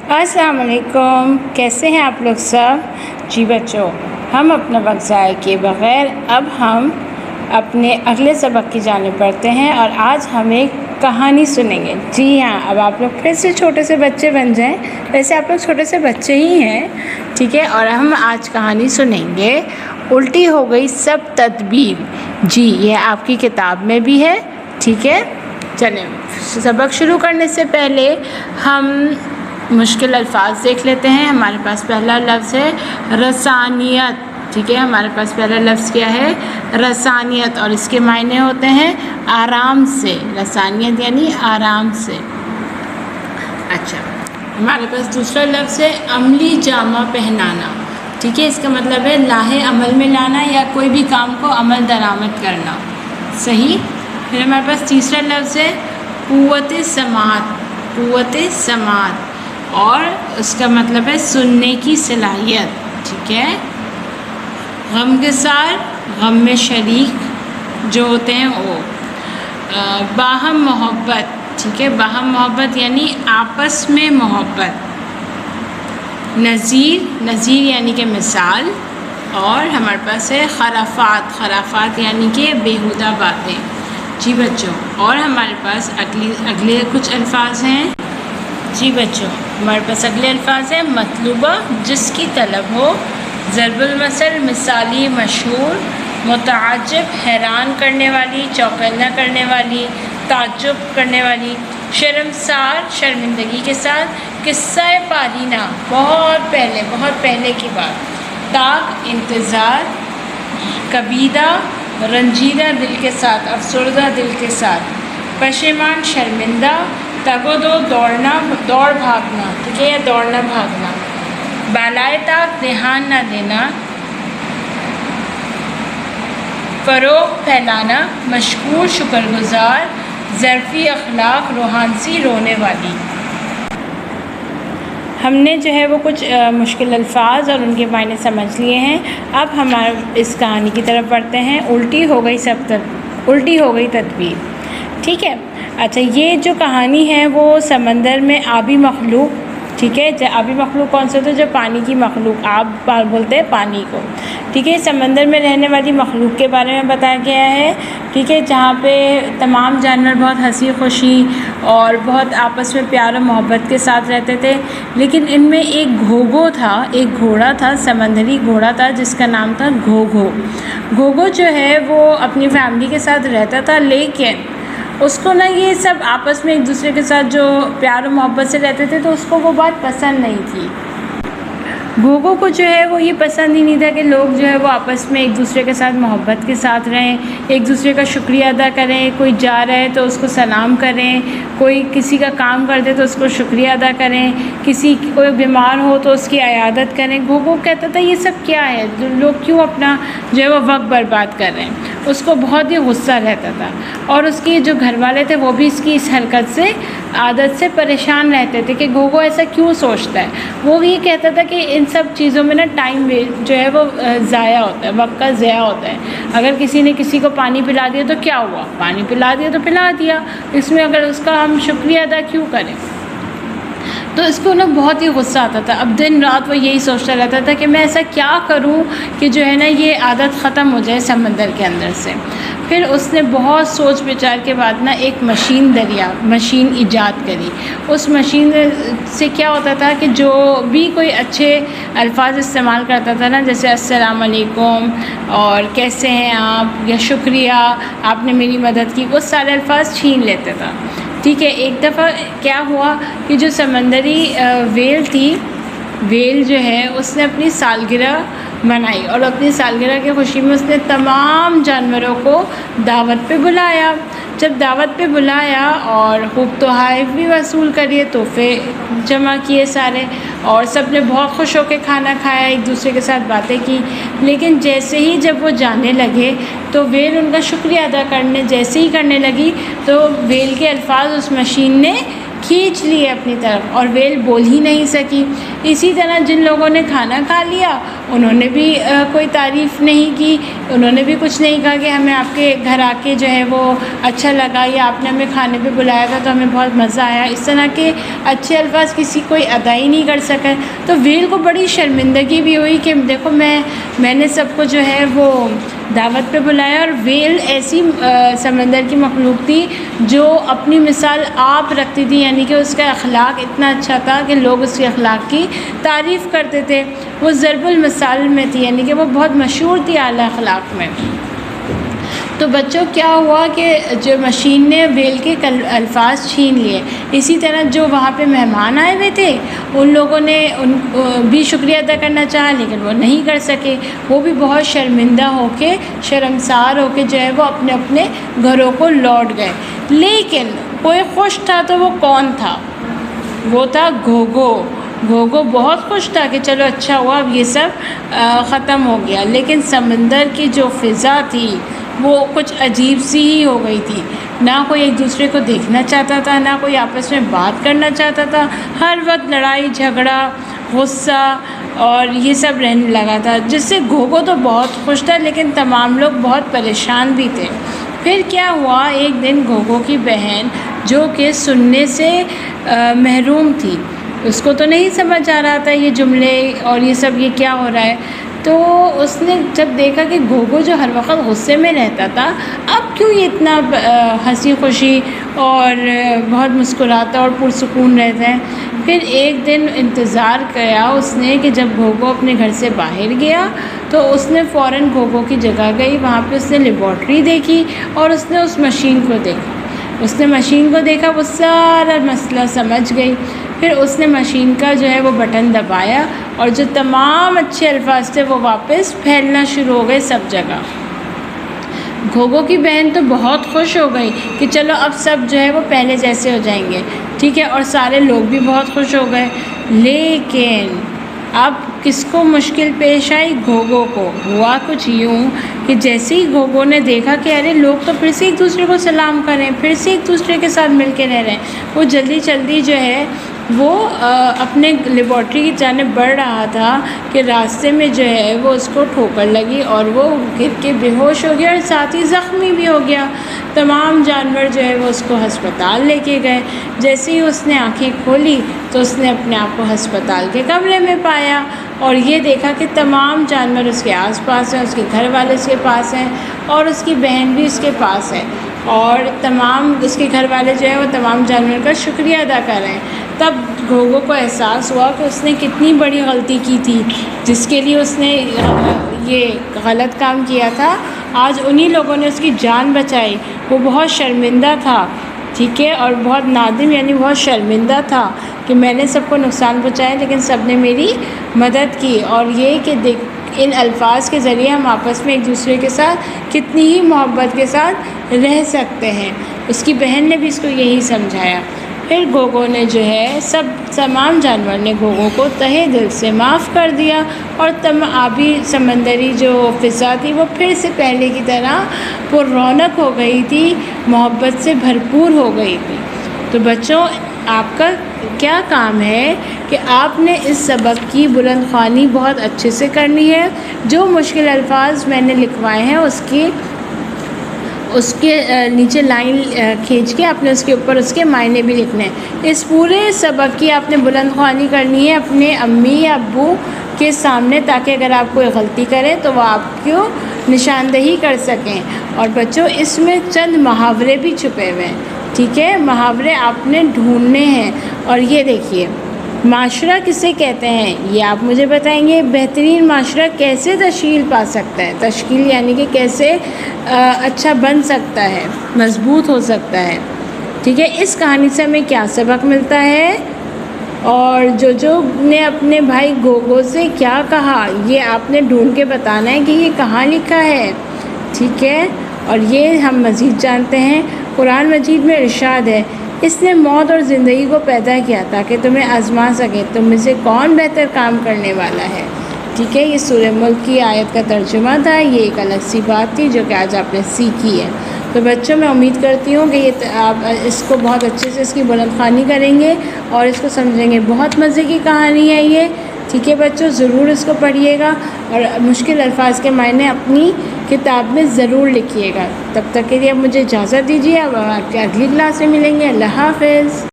السلام علیکم، کیسے ہیں آپ لوگ سب؟ جی بچوں، ہم اپنا وقت ضائع کیے بغیر اب ہم اپنے اگلے سبق کی جانب بڑھتے ہیں اور آج ہم ایک کہانی سنیں گے۔ جی ہاں، اب آپ لوگ پھر سے چھوٹے سے بچے بن جائیں، ویسے آپ لوگ چھوٹے سے بچے ہی ہیں، ٹھیک ہے؟ اور ہم آج کہانی سنیں گے الٹی ہو گئی سب تدبیر۔ جی، یہ آپ کی کتاب میں بھی ہے، ٹھیک ہے؟ چلیں سبق شروع کرنے سے پہلے ہم مشکل الفاظ دیکھ لیتے ہیں۔ ہمارے پاس پہلا لفظ ہے رسانیت، ٹھیک ہے؟ ہمارے پاس پہلا لفظ کیا ہے؟ رسانیت، اور اس کے معنی ہوتے ہیں آرام سے۔ رسانیت یعنی آرام سے۔ اچھا، ہمارے پاس دوسرا لفظ ہے عملی جامہ پہنانا، ٹھیک ہے؟ اس کا مطلب ہے لاہے عمل میں لانا یا کوئی بھی کام کو عمل درآمد کرنا، صحیح؟ پھر ہمارے پاس تیسرا لفظ ہے قوت سماعت۔ قوت سماعت، اور اس کا مطلب ہے سننے کی صلاحیت، ٹھیک ہے؟ غمگسار، غم میں شریک جو ہوتے ہیں وہ۔ باہم محبت، ٹھیک ہے؟ باہم محبت یعنی آپس میں محبت۔ نظیر، نظیر یعنی کہ مثال۔ اور ہمارے پاس ہے خرافات۔ خرافات یعنی کہ بیہودہ باتیں۔ جی بچوں، اور ہمارے پاس اگلے کچھ الفاظ ہیں۔ جی بچوں، ہمارے پاس اگلے الفاظ ہیں مطلوبہ، جس کی طلب ہو۔ ضرب المثل، مثالی، مشہور۔ متعجب، حیران کرنے والی، چوکنا کرنے والی، تعجب کرنے والی۔ شرمسار، شرمندگی کے ساتھ۔ قصہ پارینہ، بہت پہلے کی بات۔ طاق، انتظار۔ کبیدہ، رنجیدہ دل کے ساتھ، افسردہ دل کے ساتھ۔ پشیمان، شرمندہ۔ تگ و دو، دوڑنا، دوڑ بھاگنا، ٹھیک ہے؟ یا دوڑنا بھاگنا۔ بالائے طاق، دھیان نہ دینا۔ فروغ، پھیلانا۔ مشکور، شکر گزار۔ ظرفی اخلاق، روحانسی، رونے والی۔ ہم نے جو ہے وہ کچھ مشکل الفاظ اور ان کے معنی سمجھ لیے ہیں۔ اب ہمارے اس کہانی کی طرف بڑھتے ہیں۔ الٹی ہو گئی تدبیر، ٹھیک ہے؟ اچھا، یہ جو کہانی ہے وہ سمندر میں آبی مخلوق، ٹھیک ہے؟ آبی مخلوق کون سے ہوتے ہیں؟ جو پانی کی مخلوق، آب بولتے ہیں پانی کو، ٹھیک ہے؟ سمندر میں رہنے والی مخلوق کے بارے میں بتایا گیا ہے، ٹھیک ہے؟ جہاں پہ تمام جانور بہت ہنسی خوشی اور بہت آپس میں پیار و محبت کے ساتھ رہتے تھے، لیکن ان میں ایک گھوگھو تھا، ایک گھوڑا تھا، سمندری گھوڑا تھا جس کا نام تھا گھوگھو۔ گھوگھو جو ہے وہ اپنی فیملی کے ساتھ رہتا تھا، لیکن اس کو نا یہ سب آپس میں ایک دوسرے کے ساتھ جو پیار و محبت سے رہتے تھے تو اس کو وہ بات پسند نہیں تھی۔ گھوگھو کو جو ہے وہ یہ پسند ہی نہیں تھا کہ لوگ جو ہے وہ آپس میں ایک دوسرے کے ساتھ محبت کے ساتھ رہیں، ایک دوسرے کا شکریہ ادا کریں، کوئی جا رہا ہے تو اس کو سلام کریں، کوئی کسی کا کام کر دے تو اس کو شکریہ ادا کریں، کوئی بیمار ہو تو اس کی عیادت کریں۔ گھوگھو کہتا تھا یہ سب کیا ہے، لوگ کیوں اپنا جو ہے وہ وقت برباد کر رہے ہیں؟ اس کو بہت ہی غصہ رہتا تھا، اور اس کے جو گھر والے تھے وہ بھی اس کی اس حرکت سے، عادت سے پریشان رہتے تھے کہ گھوگھو ایسا کیوں سوچتا ہے۔ وہ یہ کہتا تھا کہ ان سب چیزوں میں نا ٹائم جو ہے وہ ضائع ہوتا ہے، وقت کا ضیاع ہوتا ہے۔ اگر کسی نے کسی کو پانی پلا دیا تو کیا ہوا؟ پانی پلا دیا تو پلا دیا، اس میں اگر اس کا ہم شکریہ ادا کیوں کریں؟ تو اس کو نا بہت ہی غصہ آتا تھا۔ اب دن رات وہ یہی سوچتا رہتا تھا کہ میں ایسا کیا کروں کہ جو ہے نا یہ عادت ختم ہو جائے سمندر کے اندر سے۔ پھر اس نے بہت سوچ بچار کے بعد نا ایک مشین ایجاد کری۔ اس مشین سے کیا ہوتا تھا کہ جو بھی کوئی اچھے الفاظ استعمال کرتا تھا نا، جیسے السلام علیکم اور کیسے ہیں آپ یا شکریہ آپ نے میری مدد کی، وہ سارے الفاظ چھین لیتا تھا، ٹھیک ہے؟ ایک دفعہ کیا ہوا کہ جو سمندری ویل تھی، ویل جو ہے اس نے اپنی سالگرہ منائی، اور اپنی سالگرہ کی خوشی میں اس نے تمام جانوروں کو دعوت پہ بلایا۔ جب دعوت پہ بلایا اور خوب تحائف بھی وصول کریے، تحفے جمع کیے سارے، اور سب نے بہت خوش ہو کے کھانا کھایا، ایک دوسرے کے ساتھ باتیں کی، لیکن جیسے ہی جب وہ جانے لگے تو ویل ان کا شکریہ ادا کرنے جیسے ہی کرنے لگی تو ویل کے الفاظ اس مشین نے کھینچ لیے اپنی طرف اور ویل بول ہی نہیں سکی۔ اسی طرح جن لوگوں نے کھانا کھا لیا انہوں نے بھی کوئی تعریف نہیں کی، انہوں نے بھی کچھ نہیں کہا کہ ہمیں آپ کے گھر آ کے جو ہے وہ اچھا لگا یا آپ نے ہمیں کھانے پہ بلایا تھا تو ہمیں بہت مزہ آیا۔ اس طرح کے اچھے الفاظ کسی کوئی ادا ہی نہیں کر سکے۔ تو ویل کو بڑی شرمندگی بھی ہوئی کہ دیکھو میں نے سب کو جو ہے وہ دعوت پہ بلایا، اور ویل ایسی سمندر کی مخلوق تھی جو اپنی مثال آپ رکھتی تھی، یعنی کہ اس کا اخلاق اتنا اچھا تھا کہ لوگ اس کے اخلاق کی تعریف کرتے تھے۔ وہ ضرب المثال میں تھی، یعنی کہ وہ بہت مشہور تھی اعلیٰ اخلاق میں۔ تو بچوں کیا ہوا کہ جو مشین نے ویل کے الفاظ چھین لیے۔ اسی طرح جو وہاں پہ مہمان آئے ہوئے تھے ان لوگوں نے بھی شکریہ ادا کرنا چاہا لیکن وہ نہیں کر سکے، وہ بھی بہت شرمندہ ہو کے شرمسار ہو کے جو ہے وہ اپنے اپنے گھروں کو لوٹ گئے۔ لیکن کوئی خوش تھا، تو وہ کون تھا؟ وہ تھا گھوگھو۔ گھوگھو بہت خوش تھا کہ چلو اچھا ہوا اب یہ سب ختم ہو گیا، لیکن سمندر کی جو فضا تھی وہ کچھ عجیب سی ہی ہو گئی تھی۔ نہ کوئی ایک دوسرے کو دیکھنا چاہتا تھا، نہ کوئی آپس میں بات کرنا چاہتا تھا، ہر وقت لڑائی جھگڑا غصہ اور یہ سب رہنے لگا تھا، جس سے گھوگھو تو بہت خوش تھا لیکن تمام لوگ بہت پریشان بھی تھے۔ پھر کیا ہوا، ایک دن گھوگھو کی بہن جو کہ سننے سے محروم تھی، اس کو تو نہیں سمجھ آ رہا تھا یہ جملے اور یہ سب یہ کیا ہو رہا ہے، تو اس نے جب دیکھا کہ گھوگھو جو ہر وقت غصے میں رہتا تھا اب کیوں یہ اتنا ہنسی خوشی اور بہت مسکراتا اور پرسکون رہتا ہے، پھر ایک دن انتظار کیا اس نے کہ جب گھوگھو اپنے گھر سے باہر گیا تو اس نے فوراً گھوگھو کی جگہ گئی، وہاں پہ اس نے لیبارٹری دیکھی اور اس نے اس مشین کو دیکھا۔ اس نے مشین کو دیکھا، وہ سارا مسئلہ سمجھ گئی۔ پھر اس نے مشین کا جو ہے وہ بٹن دبایا اور جو تمام اچھے الفاظ تھے وہ واپس پھیلنا شروع ہو گئے سب جگہ۔ گھوگھو کی بہن تو بہت خوش ہو گئی کہ چلو اب سب جو ہے وہ پہلے جیسے ہو جائیں گے، ٹھیک ہے، اور سارے لوگ بھی بہت خوش ہو گئے۔ لیکن اب کس کو مشکل پیش آئی؟ گھوگھو کو۔ ہوا کچھ یوں کہ جیسے ہی گھوگھو نے دیکھا کہ ارے لوگ تو پھر سے ایک دوسرے کو سلام کر رہے ہیں، پھر سے ایک دوسرے کے ساتھ مل کے رہ رہے ہیں، وہ جلدی جلدی جو ہے وہ اپنے لیبارٹری کی جانب بڑھ رہا تھا کہ راستے میں جو ہے وہ اس کو ٹھوکر لگی اور وہ گر کے بے ہوش ہو گیا اور ساتھ ہی زخمی بھی ہو گیا۔ تمام جانور جو ہے وہ اس کو ہسپتال لے کے گئے۔ جیسے ہی اس نے آنکھیں کھولی تو اس نے اپنے آپ کو ہسپتال کے کمرے میں پایا اور یہ دیکھا کہ تمام جانور اس کے آس پاس ہیں، اس کے گھر والے اس کے پاس ہیں اور اس کی بہن بھی اس کے پاس ہے، اور تمام اس کے گھر والے جو ہے وہ تمام جانور کا شکریہ ادا کر رہے ہیں۔ تب گھوگھو کو احساس ہوا کہ اس نے کتنی بڑی غلطی کی تھی، جس کے لیے اس نے یہ غلط کام کیا تھا۔ آج انہی لوگوں نے اس کی جان بچائی۔ وہ بہت شرمندہ تھا، ٹھیک ہے، اور بہت نادم یعنی بہت شرمندہ تھا کہ میں نے سب کو نقصان پہنچایا لیکن سب نے میری مدد کی، اور یہ کہ ان الفاظ کے ذریعے ہم آپس میں ایک دوسرے کے ساتھ کتنی ہی محبت کے ساتھ رہ سکتے ہیں۔ اس کی بہن نے بھی اس کو یہی سمجھایا۔ پھر گھوگھو نے جو ہے تمام جانور نے گھوگھو کو تہہ دل سے معاف کر دیا اور آبی سمندری جو فضا تھی وہ پھر سے پہلے کی طرح پر رونق ہو گئی تھی، محبت سے بھرپور ہو گئی تھی۔ تو بچوں، آپ کا کیا کام ہے کہ آپ نے اس سبق کی بلند خوانی بہت اچھے سے کرنی ہے۔ جو مشکل الفاظ میں نے لکھوائے ہیں اس کے نیچے لائن کھینچ کے آپ نے اس کے اوپر اس کے معنی بھی لکھنے ہیں۔ اس پورے سبق کی آپ نے بلند خوانی کرنی ہے اپنے امی یا ابو کے سامنے، تاکہ اگر آپ کوئی غلطی کریں تو وہ آپ کو نشاندہی کر سکیں۔ اور بچوں، اس میں چند محاورے بھی چھپے ہوئے ہیں، ٹھیک ہے، محاورے آپ نے ڈھونڈنے ہیں۔ اور یہ دیکھیے، معاشرہ کسے کہتے ہیں یہ آپ مجھے بتائیں گے۔ بہترین معاشرہ کیسے تشکیل پا سکتا ہے؟ تشکیل یعنی کہ کیسے اچھا بن سکتا ہے، مضبوط ہو سکتا ہے، ٹھیک ہے۔ اس کہانی سے ہمیں کیا سبق ملتا ہے؟ اور جو نے اپنے بھائی گھوگھو سے کیا کہا یہ آپ نے ڈھونڈ کے بتانا ہے کہ یہ کہاں لکھا ہے، ٹھیک ہے۔ اور یہ ہم مزید جانتے ہیں، قرآن مجید میں ارشاد ہے، اس نے موت اور زندگی کو پیدا کیا تاکہ تمہیں آزما سکے، تم میں سے کون بہتر کام کرنے والا ہے، ٹھیک ہے۔ یہ سورہ ملک کی آیت کا ترجمہ تھا، یہ ایک الگ سی بات تھی جو کہ آج آپ نے سیکھی ہے۔ تو بچوں میں امید کرتی ہوں کہ یہ آپ اس کو بہت اچھے سے اس کی بلند خوانی کریں گے اور اس کو سمجھیں گے. بہت مزے کی کہانی ہے یہ. ٹھیک ہے بچوں، ضرور اس کو پڑھیے گا اور مشکل الفاظ کے معنی اپنی کتاب میں ضرور لکھیے گا. تب تک کے لیے اب مجھے اجازت دیجیے، اب آپ کے اگلی کلاس میں ملیں گے. اللہ حافظ.